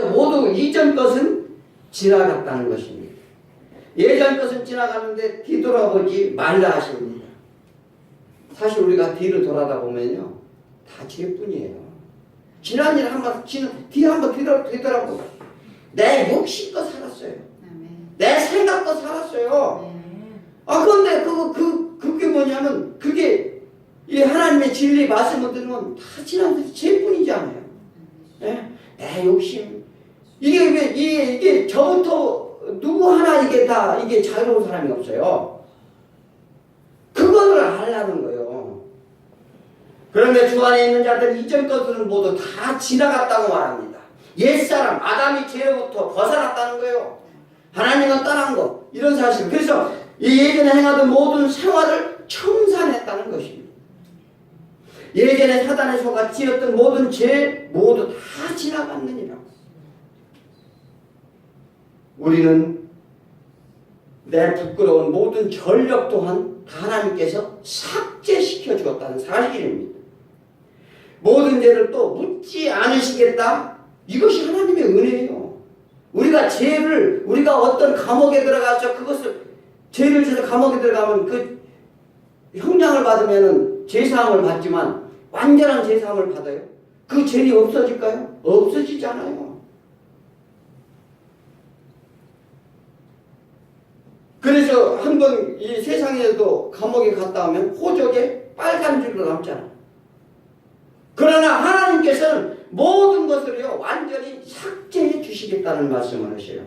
모두 이전 것은 지나갔다는 것입니다. 예전 것은 지나가는데 뒤돌아보지 말라 하십니다. 사실 우리가 뒤를 돌아다 보면요, 다 죄뿐이에요. 지난 일 한번 뒤 한번 뒤돌아보고 내 욕심껏 살았어요. 내 생각껏 살았어요. 그런데 그게 뭐냐면 그게 이 하나님의 진리 말씀을 들으면 다 지난 죄뿐이지 않아요. 예? 내 욕심 이게 저부터 누구 하나 이게 자유로운 사람이 없어요. 그거를 알라는 거예요. 그런데 주 안에 있는 자들 이전 것들은 모두 다 지나갔다고 말합니다. 옛사람 아담이 죄로부터 벗어났다는 거예요. 하나님은 떠난 거 이런 사실. 그래서 이 예전에 행하던 모든 생활을 청산했다는 것입니다. 예전에 사단의 소가 지었던 모든 죄 모두 다 지나갔느니라. 우리는 내 부끄러운 모든 전력 또한 하나님께서 삭제시켜 주었다는 사실입니다. 모든 죄를 또 묻지 않으시겠다. 이것이 하나님의 은혜예요. 우리가 어떤 감옥에 들어가서 그것을 죄를 지어서 감옥에 들어가면 그 형량을 받으면은 죄사함을 받지만 완전한 죄사함을 받아요. 그 죄이 없어질까요? 없어지지 않아요. 그래서 한번 이 세상에도 감옥에 갔다 오면 호적에 빨간 줄로 남잖아요. 그러나 하나님께서는 모든 것을요 완전히 삭제해 주시겠다는 말씀을 하셔요.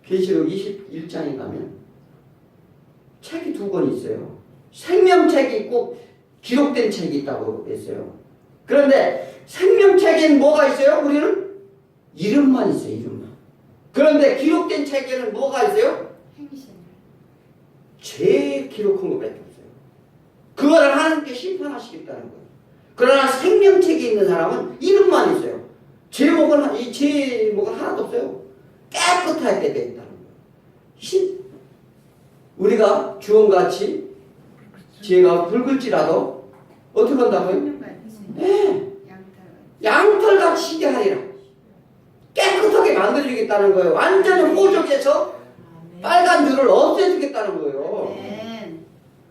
계시록 21장에 가면 책이 2권 있어요. 생명책이 있고 기록된 책이 있다고 했어요. 그런데 생명책에는 뭐가 있어요? 우리는 이름만 있어요. 이름만. 그런데 기록된 책에는 뭐가 있어요? 행실. 죄 기록한 것밖에 없어요. 그거를 하나님께 심판하시겠다는 거예요. 그러나 생명책에 있는 사람은 이름만 있어요. 제목은 하나도 없어요. 깨끗하게 되어 있다는 거예요. 우리가 주원같이 죄가 붉을지라도 어떻게 한다고요? 네. 양털같이 희게 하리라. 깨끗하게 만들어주겠다는 거예요. 완전히 호적에서 빨간 줄을 없애주겠다는 거예요.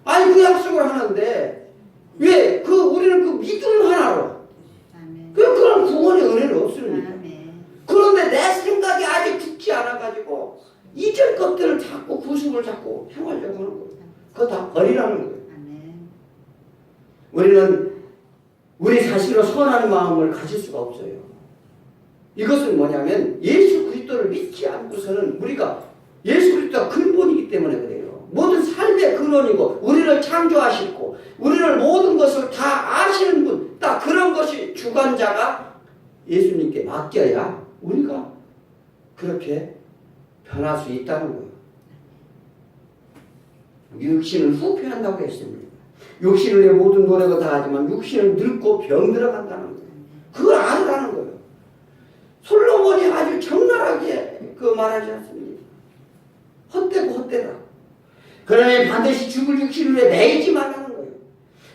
아니 그 약속을 하는데 왜 우리는 그 믿음 하나로 그런 구원의 은혜를 없습니다. 그런데 내 생각이 아직 죽지 않아가지고 이전 것들을 자꾸 구습을 자꾸 행하려고 하는 거예요. 그거 다 버리라는 거예요. 우리는 우리 자신으로 선한 마음을 가질 수가 없어요. 이것은 뭐냐면 예수 그리스도를 믿지 않고서는 우리가 예수 그리스도가 근본이기 때문에 그래요. 모든 삶의 근원이고 우리를 창조하시고 우리를 모든 것을 다 아시는 분, 딱 그런 것이 주관자가 예수님께 맡겨야 우리가 그렇게 변할 수 있다는 거예요. 육신을 후패한다고 했습니다. 육신을 위해 모든 노력을 다 하지만 육신은 늙고 병들어간다는 거예요. 그걸 알으라는 거예요. 솔로몬이 아주 적나라하게 말하지 않습니다. 헛되고 헛되다. 그러면 반드시 죽을 육신을 위해 매이지 말라는 거예요.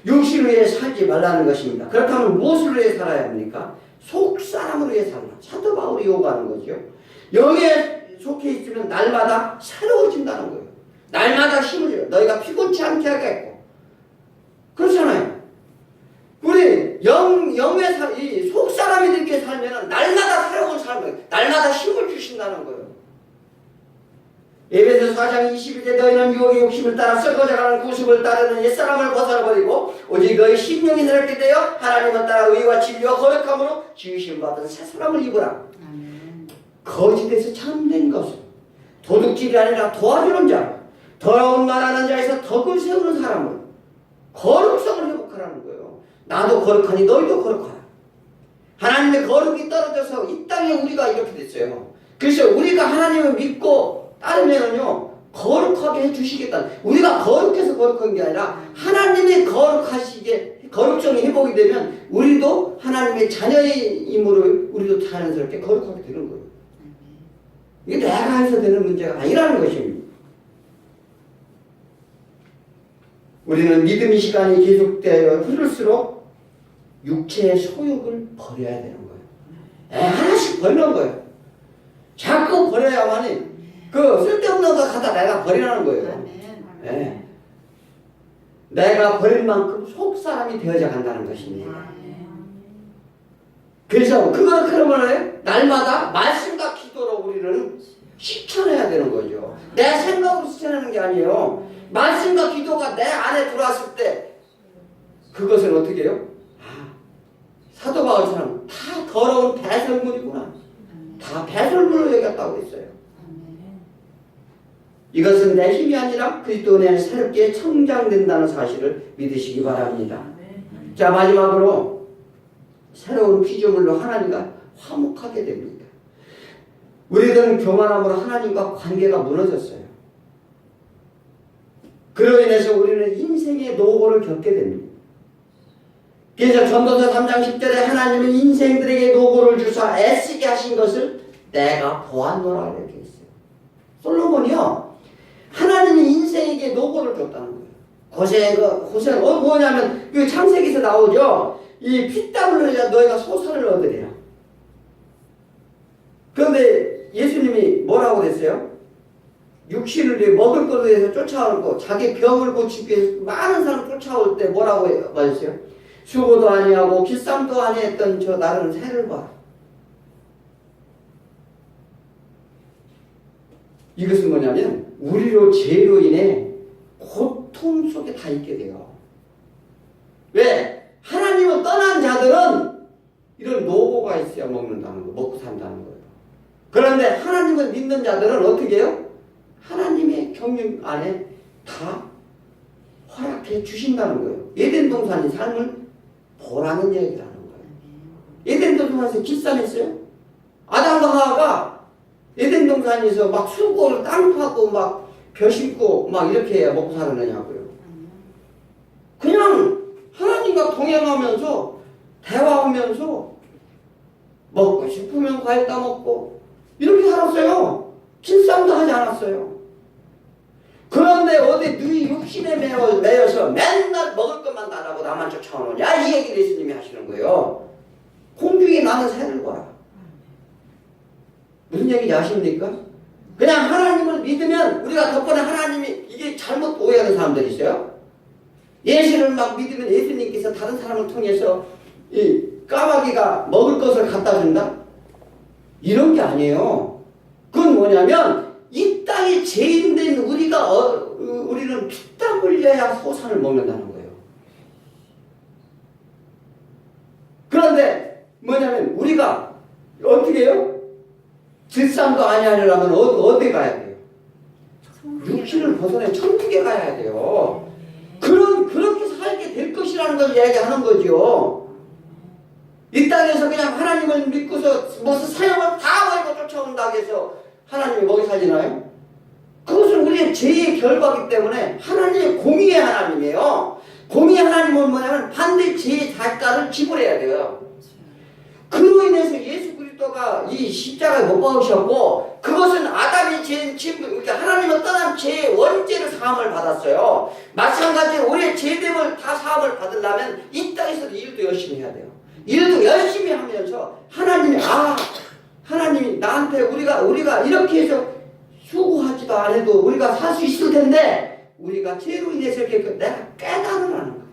육신을 위해 살지 말라는 것입니다. 그렇다면 무엇을 위해 살아야 합니까? 속사람을 위해 살라. 사도 바울이 요구하는 거죠. 영에 속해 있으면 날마다 새로워진다는 거예요. 날마다 힘을 줘요. 너희가 피곤치 않게 하겠고. 그렇잖아요. 우리 이 속사람이 되게 살면 날마다 새로운 삶을, 날마다 힘을 주신다는 거예요. 에베소 4장 21절 너희는 유혹의 욕심을 따라 썩어져가는 구습을 따르는 옛사람을 벗어버리고 오직 너희 심령이 새롭게 되어 하나님을 따라 의와 진리와 거룩함으로 지으심 받은 새 사람을 입으라. 거짓에서 참된 것은 도둑질이 아니라 도와주는 자, 더러운 말하는 자에서 덕을 세우는 사람을 거룩성을 회복하라는 거예요. 나도 거룩하니 너희도 거룩하라. 하나님의 거룩이 떨어져서 이 땅에 우리가 이렇게 됐어요. 그래서 우리가 하나님을 믿고 따르면요 거룩하게 해주시겠다. 우리가 거룩해서 거룩한 게 아니라 하나님의 거룩성이 회복이 되면 우리도 하나님의 자녀임으로 우리도 자연스럽게 거룩하게 되는 거예요. 이게 내가 해서 되는 문제가 아니라는 것입니다. 우리는 믿음의 시간이 계속되어 흐를수록 육체의 소욕을 버려야 되는 거예요. 버리는 거예요. 자꾸 버려야만이 그 쓸데없는 거 갖다 내가 버리라는 거예요. 네. 내가 버릴 만큼 속 사람이 되어져 간다는 것입니다. 그래서 그거는 그러면 날마다 말씀과 기도로 우리는 실천해야 되는 거죠. 내 생각으로 실천하는 게 아니에요. 말씀과 기도가 내 안에 들어왔을 때 그것을 어떻게 해요? 사도 바울처럼 다 더러운 배설물이구나. 다 배설물로 여겼다고 했어요. 이것은 내 힘이 아니라 그리스도 안에 새롭게 성장된다는 사실을 믿으시기 바랍니다. 자, 마지막으로 새로운 피조물로 하나님과 화목하게 됩니다. 우리들은 교만함으로 하나님과 관계가 무너졌어요. 그로 인해서 우리는 인생의 노고를 겪게 됩니다. 그래서 전도서 3장 10절에 하나님은 인생들에게 노고를 주사 애쓰게 하신 것을 내가 보았노라 이렇게 했어요. 솔로몬이요, 하나님이 인생에게 노고를 줬다는 거예요. 고생, 뭐냐면, 그 창세기에서 나오죠. 이 피땀을 흘려 너희가 소산을 얻으리라. 그런데 예수님이 뭐라고 그랬어요? 육신을 먹을 것에 대해서 쫓아오고 자기 병을 고치기 위해서 많은 사람 쫓아올 때 뭐라고 말했어요? 수고도 아니하고 길쌈도 아니했던 저 나는 새를 봐. 이것은 뭐냐면 우리로 죄로 인해 고통 속에 다 있게 돼요. 왜? 하나님을 떠난 자들은 이런 노고가 있어야 먹는다는 거, 먹고 산다는 거예요. 그런데 하나님을 믿는 자들은 어떻게 해요? 하나님의 경륜 안에 다 허락해 주신다는 거예요. 에덴 동산의 삶을 보라는 얘기라는 거예요. 에덴 동산에서 길쌈했어요? 아담과 하와가 에덴 동산에서 막 수고를 땅 파고 막 벼 심고 막 이렇게 먹고 살았느냐고요. 그냥 하나님과 동행하면서 대화하면서 먹고 싶으면 과일 따먹고 이렇게 살았어요. 길쌈도 하지 않았어요. 그런데 어디 너희 육신에 매여서 맨날 먹을 것만 달라고 나만 쫓아오느냐 이 얘기를 예수님이 하시는 거예요. 공중에 나는 새를 봐라. 무슨 얘기인지 아십니까? 그냥 하나님을 믿으면 우리가 덕분에 하나님이 이게 잘못 오해하는 사람들이 있어요. 예수를 막 믿으면 예수님께서 다른 사람을 통해서 이 까마귀가 먹을 것을 갖다 준다? 이런 게 아니에요. 그건 뭐냐면 이 땅에 죄인된 우리는 피땀 흘려야 소산을 먹는다는 거예요. 그런데 뭐냐면 우리가 어떻게 해요? 질산도 아니하려면 어디 가야 돼요? 육신을 벗어내 천국에 가야 돼요. 그렇게 살게 될 것이라는 걸 이야기하는 거죠. 이 땅에서 그냥 하나님을 믿고서 무슨 사역을 다 걸고 쫓아온다고 해서 하나님이 먹이 살리나요? 그것은 우리의 죄의 결과이기 때문에 하나님의 공의의 하나님이에요. 공의의 하나님은 뭐냐면 반드시 죄의 대가를 지불해야 돼요. 그로 인해서 예수 그리스도가 이 십자가에 못 박으셨고 그것은 아담이 그러니까 하나님을 떠난 죄의 원죄를 사함을 받았어요. 마찬가지로 우리의 죄됨을 다 사함을 받으려면 이 땅에서도 일도 열심히 해야 돼요. 일도 열심히 하면서 하나님이 나한테 우리가 이렇게 해서 수고하지도 않아도 우리가 살 수 있을 텐데 우리가 죄로 인해서 이렇게 내가 깨달으라는 거예요.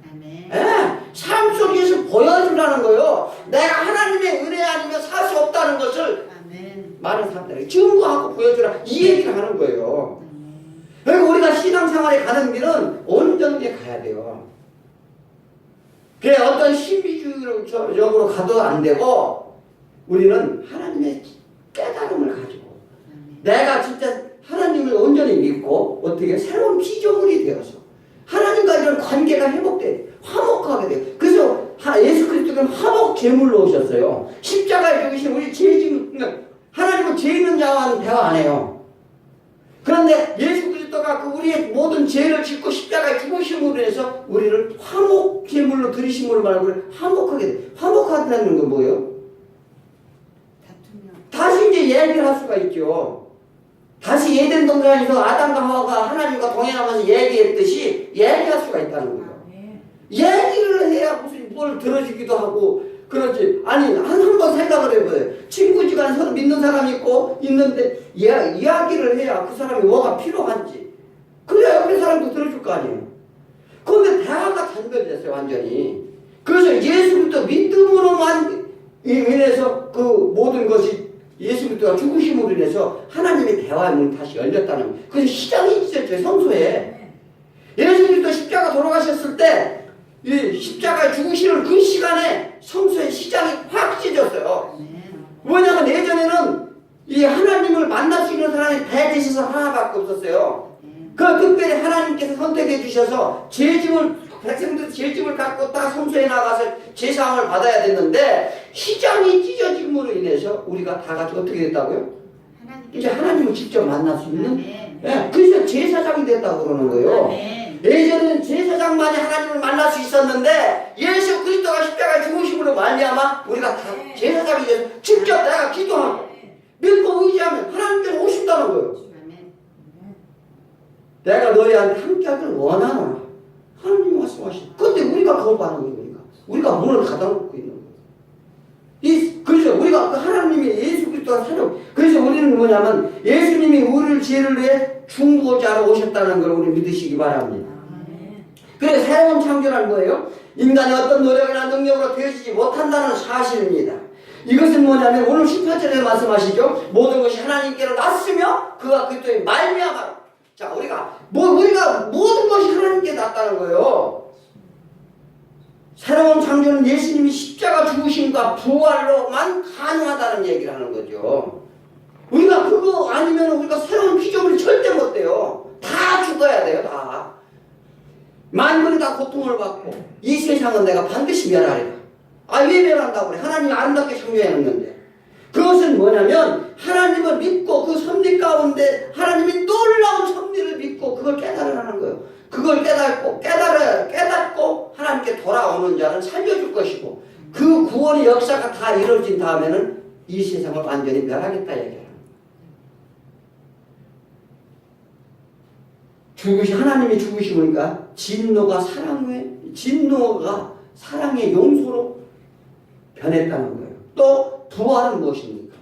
예, 삶 속에서 보여주라는 거예요. 내가 하나님의 은혜 아니면 살 수 없다는 것을 많은 사람들에게 증거하고 보여주라 이 얘기를 하는 거예요. 그리고 우리가 신앙생활에 가는 길은 온전히 가야 돼요. 그래 어떤 신비주의적으로 가도 안 되고 우리는 하나님의 깨달음을 가지고 내가 진짜 하나님을 온전히 믿고 어떻게 새로운 피조물이 되어서 하나님과 이런 관계가 회복돼 화목하게 돼요. 그래서 예수 그리스도는 화목 제물로 오셨어요. 십자가에 죽으신 우리 하나님은 죄 있는 자와는 대화 안 해요. 그런데 예수 그리스도가 우리의 모든 죄를 짓고 십자가에 죽으심으로 해서 우리를 화목 제물로 드리심으로 말하고 화목하게 돼요. 화목하다는 건 뭐예요? 다시 이제 얘기를 할 수가 있죠. 다시 에덴 동산에서 아담과 하와가 하나님과 동행하면서 얘기했듯이 얘기할 수가 있다는 거예요. 얘기를 해야 무슨 뭘 들어주기도 하고 그렇지. 아니 한 번 생각을 해봐요. 친구지간에 나는 서로 믿는 사람이 있는데 이야기를 해야 그 사람이 뭐가 필요한지. 그래야 옆에 사람도 들어줄 거 아니에요. 그런데 대화가 단절됐어요, 완전히. 그래서 예수 그리스도 믿음으로만 인해서 그 모든 것이 예수 그리스도가 죽으심으로 인해서 하나님의 대화의 문이 다시 열렸다는 거예요. 그래서 시장이 있었죠, 성소에. 예수 그리스도 십자가 돌아가셨을 때 이 십자가에 죽으시는 그 시간에 성소의 시장이 확 찢어졌어요. 왜냐하면 예전에는 이 하나님을 만날 수 있는 사람이 대제사장 하나밖에 없었어요. 그 특별히 하나님께서 선택해 주셔서 백성들 죄짐을 갖고 딱 성소에 나가서 제사함을 받아야 됐는데 시장이 찢어짐으로 인해서 우리가 다 같이 어떻게 됐다고요? 이제 하나님을 직접 만날 수 있는 그래서 제사장이 됐다고 그러는 거예요. 예전에는 제사장만이 하나님을 만날 수 있었는데 예수 그리스도가 십자가에 죽으심으로 말미암아 우리가 다 제사장이 돼서 직접 내가 기도하고 믿고 의지하면 하나님께서 오신다는 거예요. 내가 너희한테 함께하기를 원하노라. 하나님이 말씀하시죠. 그런데 우리가 거부하는 거예요. 우리가 문을 닫아놓고 있는 거예요. 그래서 우리가 그 하나님이 예수 그리스도가 사령. 그래서 우리는 뭐냐면 예수님이 우리를 죄를 위해 중보자로 오셨다는 걸 우리 믿으시기 바랍니다. 그래서 새로운 창조란 뭐예요? 인간이 어떤 노력이나 능력으로 되어지지 못한다는 사실입니다. 이것은 뭐냐면 오늘 18절에 말씀하시죠. 모든 것이 하나님께로 났으며 그가 그리스도의 말미암아. 자, 우리가 모든 것이 하나님께 났다는 거예요. 새로운 창조는 예수님이 십자가 죽으심과 부활로만 가능하다는 얘기를 하는 거죠. 우리가 그거 아니면 우리가 새로운 피조물이 절대 못 돼요. 다 죽어야 돼요, 다. 만물이 다 고통을 받고 이 세상은 내가 반드시 멸하리라. 왜 멸한다고 그래? 하나님이 아름답게 창조해놨는데. 그것은 뭐냐면 하나님을 믿고 그 섭리 가운데 하나님이 놀라운 섭리를 믿고 그걸 깨달으라는 거예요. 그걸 깨닫고 하나님께 돌아오는 자는 살려줄 것이고 그 구원의 역사가 다 이루어진 다음에는 이 세상을 완전히 멸하겠다 얘기해요. 하나님이 죽으시니까 진노가 사랑의 용서로 변했다는 거예요. 또 부활은 무엇입니까?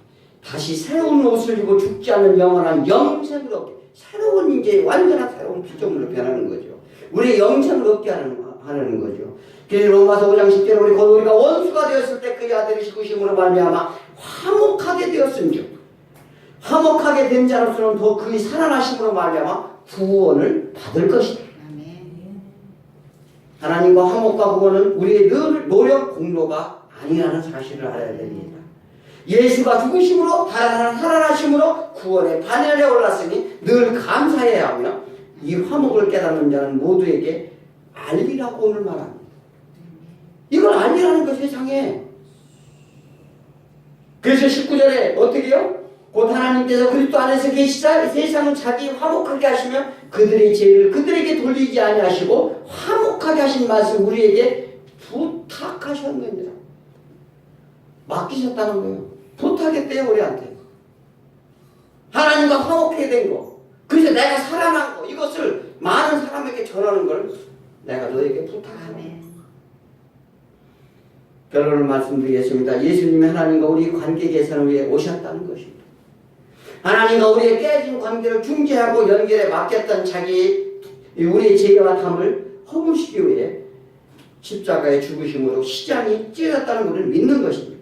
다시 새로운 옷을 입고 죽지 않는 영원한 영생을 얻게, 새로운 이제 완전한 새로운 피조물로 변하는 거죠. 우리의 영생을 얻게 하는 거죠. 그래서 로마서 5장 10절에 우리가 원수가 되었을 때 그의 아들이 죽으심으로 말미암아 화목하게 되었음즉 화목하게 된 자로서는 더 그의 살아나심으로 말미암아 구원을 받을 것이다. 하나님과 화목과 구원은 우리의 늘 노력 공로가 아니라는 사실을 알아야 됩니다. 예수가 죽으심으로 살아나심으로 구원의 반열에 올랐으니 늘 감사해야 하며 이 화목을 깨닫는 자는 모두에게 알리라고 오늘 말합니다. 이걸 알리라는 거 세상에. 그래서 19절에 어떻게 해요? 곧 하나님께서 그리스도 안에서 계시자 세상은 자기 화목하게 하시며 그들의 죄를 그들에게 돌리지 아니하시고 화목하게 하신 말씀 우리에게 부탁하셨느니라. 맡기셨다는 거예요. 부탁했대요, 우리한테. 하나님과 화목하게 된 거. 그래서 내가 살아난 거. 이것을 많은 사람에게 전하는 걸 내가 너에게 부탁하는 거예요. 결론을 말씀드리겠습니다. 예수님이 하나님과 우리 관계 개선을 위해 오셨다는 것입니다. 하나님과 우리의 깨진 관계를 중재하고 연결해 맡겼던 우리의 죄와 탐을 허무시기 위해 십자가의 죽으심으로 시장이 찢어졌다는 것을 믿는 것입니다.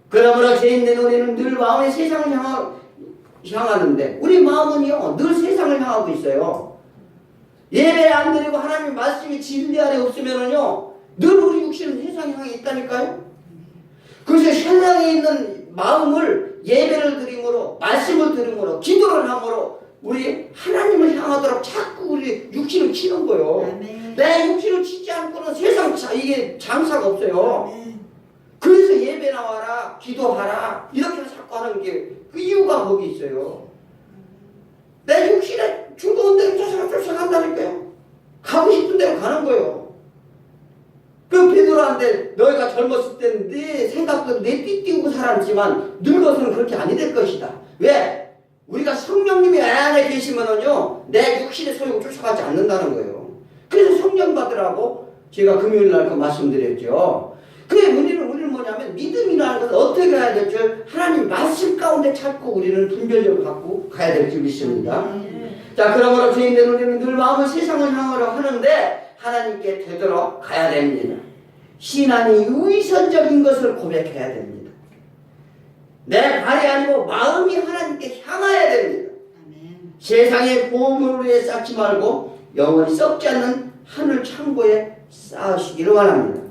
그러므로 죄인된 우리는 늘 마음의 세상을 향하는데 우리 마음은요 늘 세상을 향하고 있어요. 예배 안 드리고 하나님 말씀이 진리 안에 없으면은요 늘 우리 육신은 세상 향해 있다니까요. 그래서 세상에 있는 마음을 예배를 드림으로 말씀을 들음으로 기도를 함으로 우리 하나님을 향하도록 자꾸 우리 육신을 치는 거예요. 아멘. 내 육신을 치지 않고는 세상 이게 장사가 없어요. 아멘. 그래서 예배 나와라 기도하라 이렇게 자꾸 하는 게 그 이유가 거기 있어요. 내 육신에 즐거운 대로 쫓아간다니까요. 가고 싶은 대로 가는 거예요. 그 베드로한테 너희가 젊었을 때는 네 생각도 내 띠띠우고 살았지만 늙어서는 그렇게 아니 될 것이다. 왜? 우리가 성령님이 안에 계시면은요 내 육신의 소욕을 쫓아가지 않는다는 거예요. 그래서 성령 받으라고 제가 금요일날 그 말씀드렸죠. 그래 우리는 뭐냐면 믿음이라는 것을 어떻게 해야 될지 하나님 말씀 가운데 찾고 우리는 분별력을 갖고 가야 될 줄 믿습니다. 자, 그러므로 죄인된 우리는 늘 마음을 세상을 향하려 하는데 하나님께 되도록 가야 됩니다. 신앙이 위선적인 것을 고백해야 됩니다. 내 발이 아니고 마음이 하나님께 향해야 됩니다. 세상의 보물을 위해 쌓지 말고 영원히 썩지 않는 하늘 창고에 쌓으시기를 원합니다.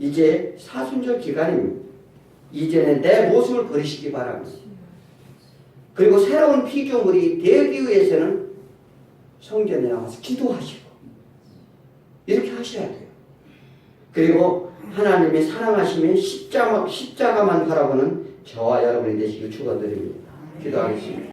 이제 사순절 기간입니다. 이제는 내 모습을 버리시기 바랍니다. 그리고 새로운 피조물이 되기 위해서는 성전에 나와서 기도하시고 이렇게 하셔야 돼요. 그리고 하나님의 사랑하시면 십자가만 바라보는 저와 여러분이 되시길 축원드립니다. 기도하겠습니다.